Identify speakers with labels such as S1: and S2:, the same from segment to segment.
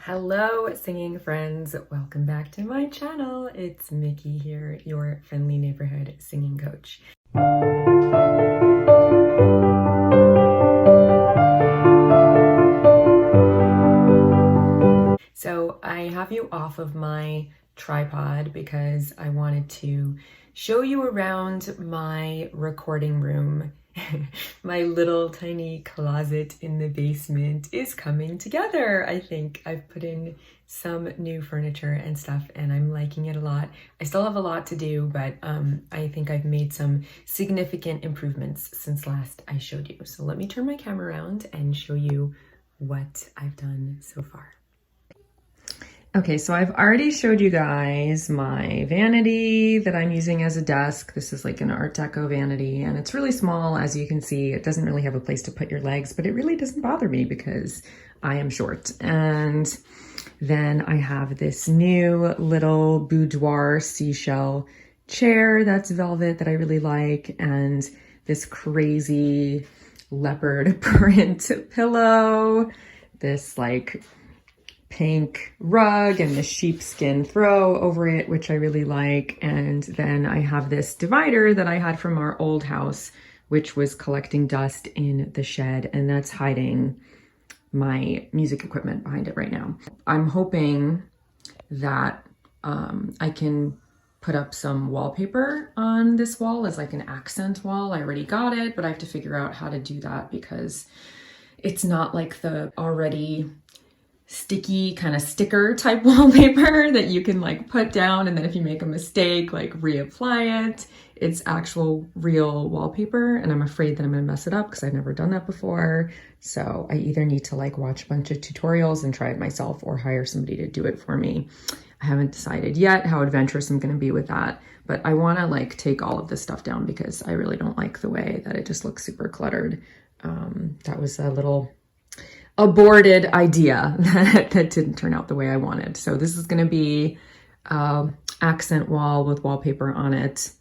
S1: Hello, singing friends. Welcome back to my channel. It's Mickey here, your friendly neighborhood singing coach. So I have you off of my tripod because I wanted to show you around my recording room. My little tiny closet in the basement is coming together. I think I've put in some new furniture and stuff and I'm liking it a lot. I still have a lot to do, but I think I've made some significant improvements since last I showed you. So let me turn my camera around and show you what I've done so far. Okay, so I've already showed you guys my vanity that I'm using as a desk. This is like an Art Deco vanity and it's really small. As you can see, it doesn't really have a place to put your legs, but it really doesn't bother me because I am short. And then I have this new little boudoir seashell chair that's velvet that I really like, and this crazy leopard print pillow, this like pink rug and the sheepskin throw over it, which I really like. And then I have this divider that I had from our old house, which was collecting dust in the shed, and that's hiding my music equipment behind it right now. I'm hoping that I can put up some wallpaper on this wall as like an accent wall. I already got it, but I have to figure out how to do that because it's not like the already sticky kind of sticker type wallpaper that you can like put down and then if you make a mistake like reapply it. It's actual real wallpaper and I'm afraid that I'm gonna mess it up because I've never done that before. So I either need to like watch a bunch of tutorials and try it myself or hire somebody to do it for me. I haven't decided yet how adventurous I'm gonna be with that, but I wanna like take all of this stuff down because I really don't like the way that it just looks super cluttered. That was a little aborted idea that didn't turn out the way I wanted. So this is going to be accent wall with wallpaper on it.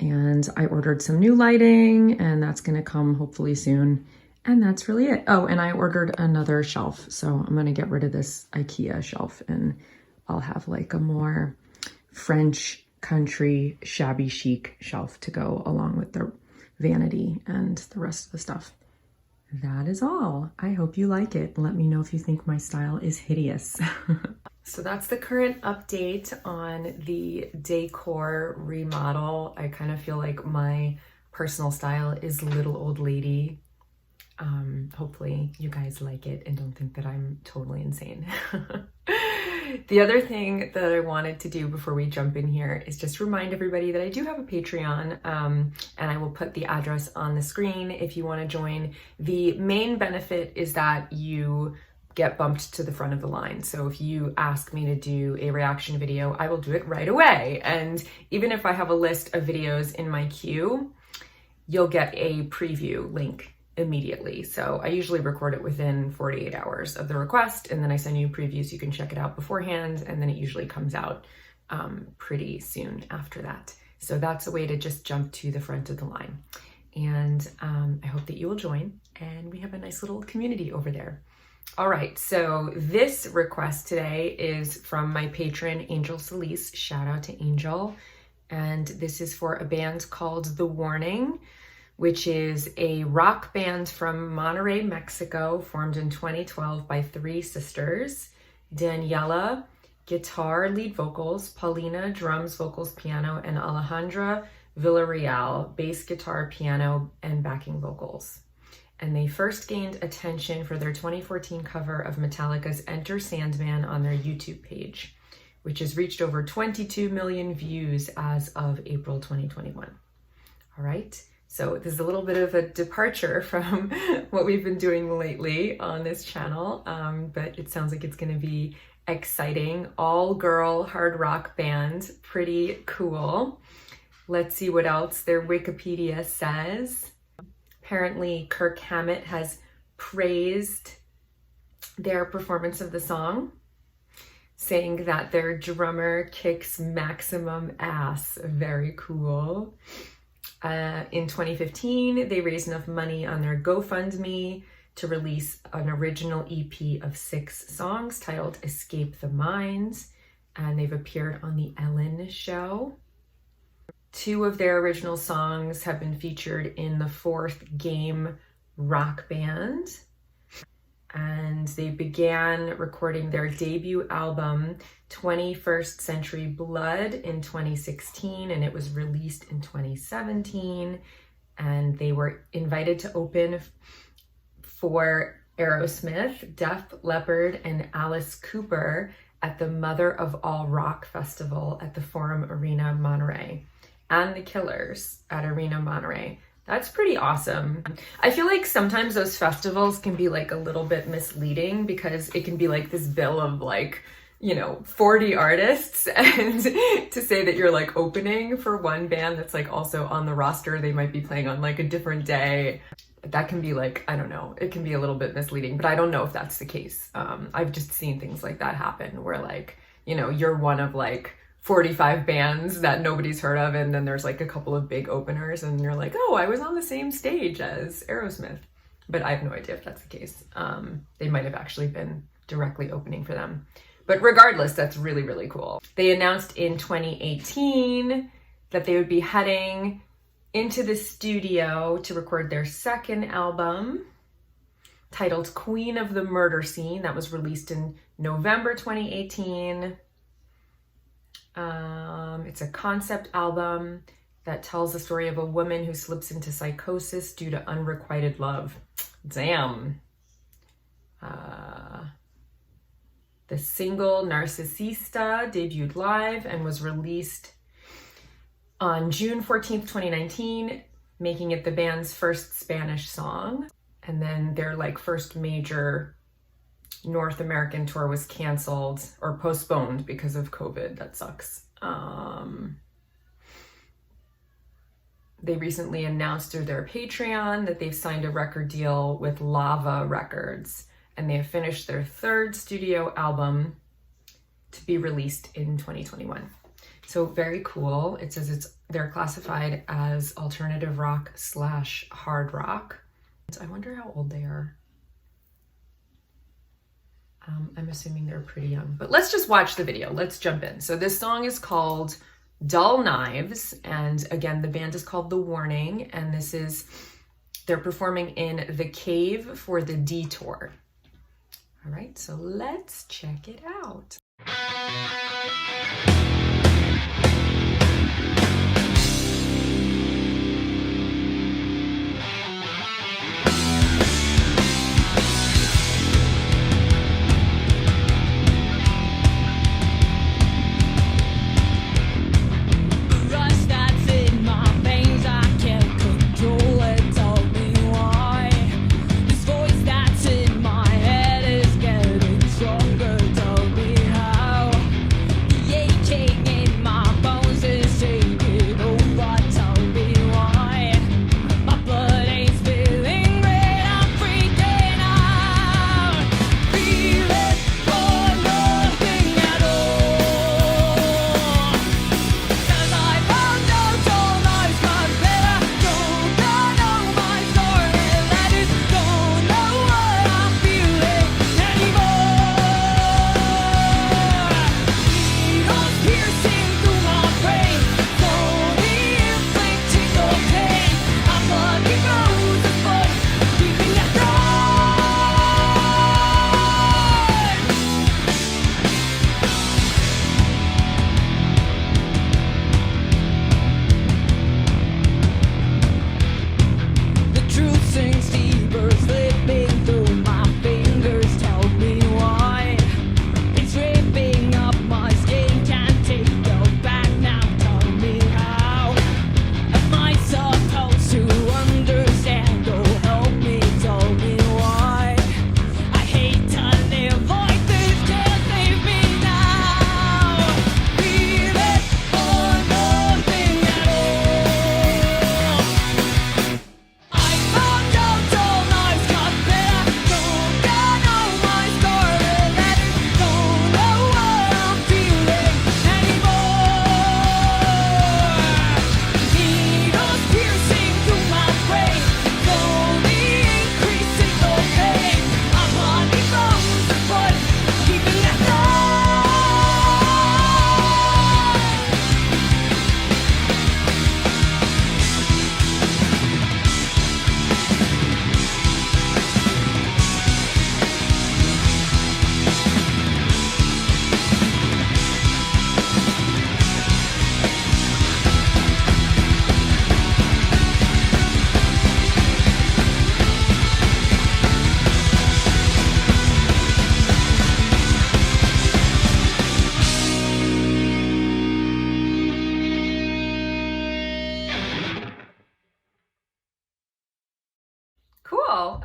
S1: And I ordered some new lighting and that's going to come hopefully soon. And that's really it. Oh, and I ordered another shelf. So I'm going to get rid of this IKEA shelf and I'll have like a more French country shabby chic shelf to go along with the vanity and the rest of the stuff. That is all. I hope you like it. Let me know if you think my style is hideous. So that's the current update on the decor remodel. I kind of feel like my personal style is little old lady. Hopefully you guys like it and don't think that I'm totally insane. The other thing that I wanted to do before we jump in here is just remind everybody that I do have a Patreon, and I will put the address on the screen if you want to join. The main benefit is that you get bumped to the front of the line. So if you ask me to do a reaction video, I will do it right away. And even if I have a list of videos in my queue, you'll get a preview link immediately. So I usually record it within 48 hours of the request, and then I send you previews. You can check it out beforehand, and then it usually comes out pretty soon after that. So that's a way to just jump to the front of the line. And I hope that you will join, and we have a nice little community over there. All right, so this request today is from my patron, Angel Solis. Shout out to Angel. And this is for a band called The Warning, which is a rock band from Monterrey, Mexico, formed in 2012 by three sisters: Daniela, guitar, lead vocals; Paulina, drums, vocals, piano; and Alejandra Villarreal, bass, guitar, piano, and backing vocals. And they first gained attention for their 2014 cover of Metallica's Enter Sandman on their YouTube page, which has reached over 22 million views as of April 2021. All right. So this is a little bit of a departure from what we've been doing lately on this channel, but it sounds like it's going to be exciting. All girl hard rock band, pretty cool. Let's see what else their Wikipedia says. Apparently Kirk Hammett has praised their performance of the song, saying that their drummer kicks maximum ass. Very cool. In 2015, they raised enough money on their GoFundMe to release an original EP of 6 songs titled Escape the Minds, and they've appeared on The Ellen Show. 2 of their original songs have been featured in the 4th Game rock band, and they began recording their debut album 21st Century Blood in 2016, and it was released in 2017, and they were invited to open for Aerosmith, Def Leppard, and Alice Cooper at the Mother of All Rock Festival at the Forum Arena Monterey, and the Killers at Arena Monterey. That's pretty awesome. I feel like sometimes those festivals can be like a little bit misleading because it can be like this bill of like, 40 artists, and to say that you're like opening for one band that's like also on the roster, they might be playing on like a different day. That can be like, I don't know, it can be a little bit misleading, but I don't know if that's the case. I've just seen things like that happen where like, you're one of like 45 bands that nobody's heard of, and then there's like a couple of big openers and you're like, oh, I was on the same stage as Aerosmith. But I have no idea if that's the case. They might have actually been directly opening for them. But regardless, that's really, really cool. They announced in 2018 that they would be heading into the studio to record their 2nd album titled Queen of the Murder Scene. That was released in November 2018. It's a concept album that tells the story of a woman who slips into psychosis due to unrequited love. Damn. The single Narcisista debuted live and was released on June 14th, 2019, making it the band's first Spanish song. And then their like first major North American tour was canceled or postponed because of COVID. That sucks. They recently announced through their Patreon that they've signed a record deal with Lava Records, and they have finished their 3rd studio album to be released in 2021. So very cool. It says they're classified as alternative rock / hard rock. I wonder how old they are. I'm assuming they're pretty young, but let's just watch the video. Let's jump in. So this song is called Dull Knives, and again, the band is called The Warning, and they're performing in The Cave for the Detour. All right, so let's check it out.
S2: Yeah.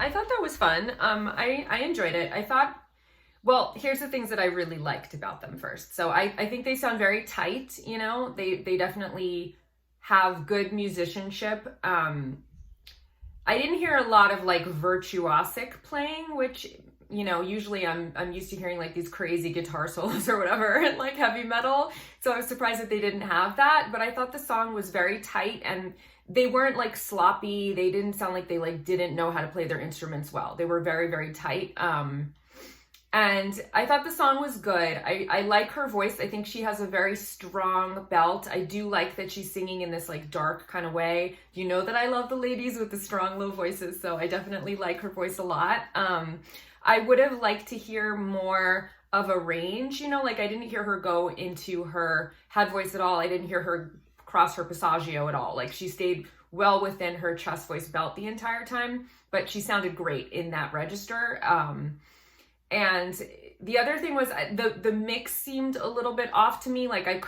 S1: I thought that was fun. I enjoyed it. I thought, well, here's the things that I really liked about them first. So I think they sound very tight, you know, they definitely have good musicianship. I didn't hear a lot of like virtuosic playing, which, you know, usually I'm used to hearing like these crazy guitar solos or whatever in like heavy metal. So I was surprised that they didn't have that, but I thought the song was very tight and they weren't like sloppy. They didn't sound like they like didn't know how to play their instruments well. They were very, very tight. And I thought the song was good. I like her voice. I think she has a very strong belt. I do like that she's singing in this like dark kind of way. You know that I love the ladies with the strong low voices, so I definitely like her voice a lot. I would have liked to hear more of a range, you know, like I didn't hear her go into her head voice at all. I didn't hear her cross her passaggio at all. Like she stayed well within her chest voice belt the entire time, but she sounded great in that register. And the other thing was the mix seemed a little bit off to me. Like I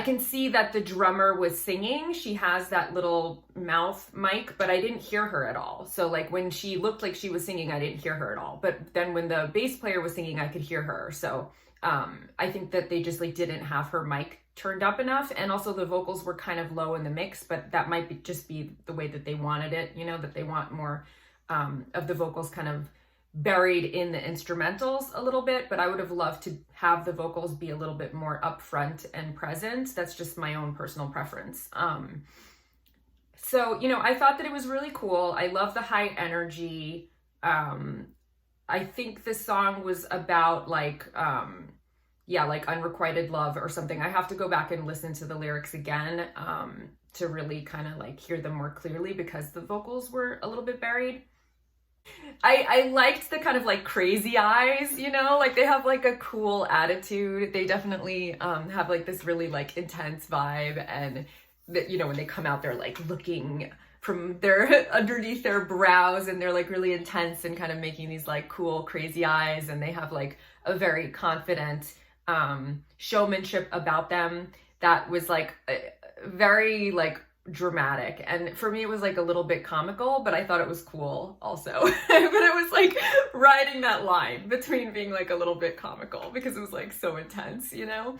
S1: can see that the drummer was singing. She has that little mouth mic, but I didn't hear her at all. So like when she looked like she was singing, I didn't hear her at all. But then when the bass player was singing, I could hear her. So I think that they just like didn't have her mic turned up enough. And also the vocals were kind of low in the mix, but that might be just be the way that they wanted it, you know, that they want more of the vocals kind of buried in the instrumentals a little bit, but I would have loved to have the vocals be a little bit more upfront and present. That's just my own personal preference. So, you know, I thought that it was really cool. I love the high energy. I think this song was about like, like unrequited love or something. I have to go back and listen to the lyrics again to really kind of like hear them more clearly because the vocals were a little bit buried. I liked the kind of like crazy eyes, you know, like they have like a cool attitude. They definitely have like this really like intense vibe, and that, you know, when they come out, they're like looking from their underneath their brows and they're like really intense and kind of making these like cool crazy eyes, and they have like a very confident showmanship about them that was like very like dramatic, and for me it was like a little bit comical, but I thought it was cool also. But it was like riding that line between being like a little bit comical because it was like so intense, you know.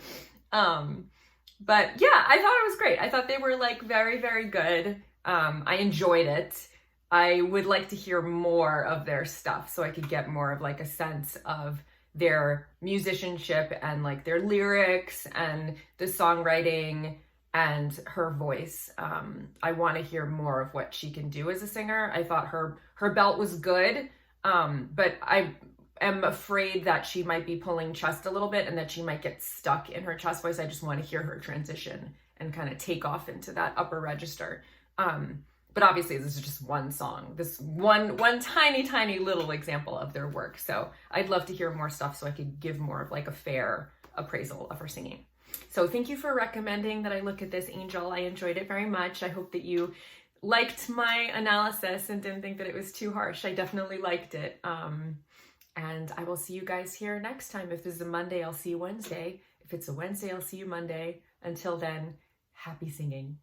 S1: But yeah, I thought it was great. I thought they were like very, very good. I enjoyed it. I would like to hear more of their stuff so I could get more of like a sense of their musicianship and like their lyrics and the songwriting and her voice. I want to hear more of what she can do as a singer. I thought her belt was good, but I am afraid that she might be pulling chest a little bit and that she might get stuck in her chest voice. I just want to hear her transition and kind of take off into that upper register. But obviously this is just one song, this one tiny little example of their work. So I'd love to hear more stuff so I could give more of like a fair appraisal of her singing. So thank you for recommending that I look at this, Angel. I enjoyed it very much. I hope that you liked my analysis and didn't think that it was too harsh. I definitely liked it. And I will see you guys here next time. If this is a Monday, I'll see you Wednesday. If it's a Wednesday, I'll see you Monday. Until then, happy singing.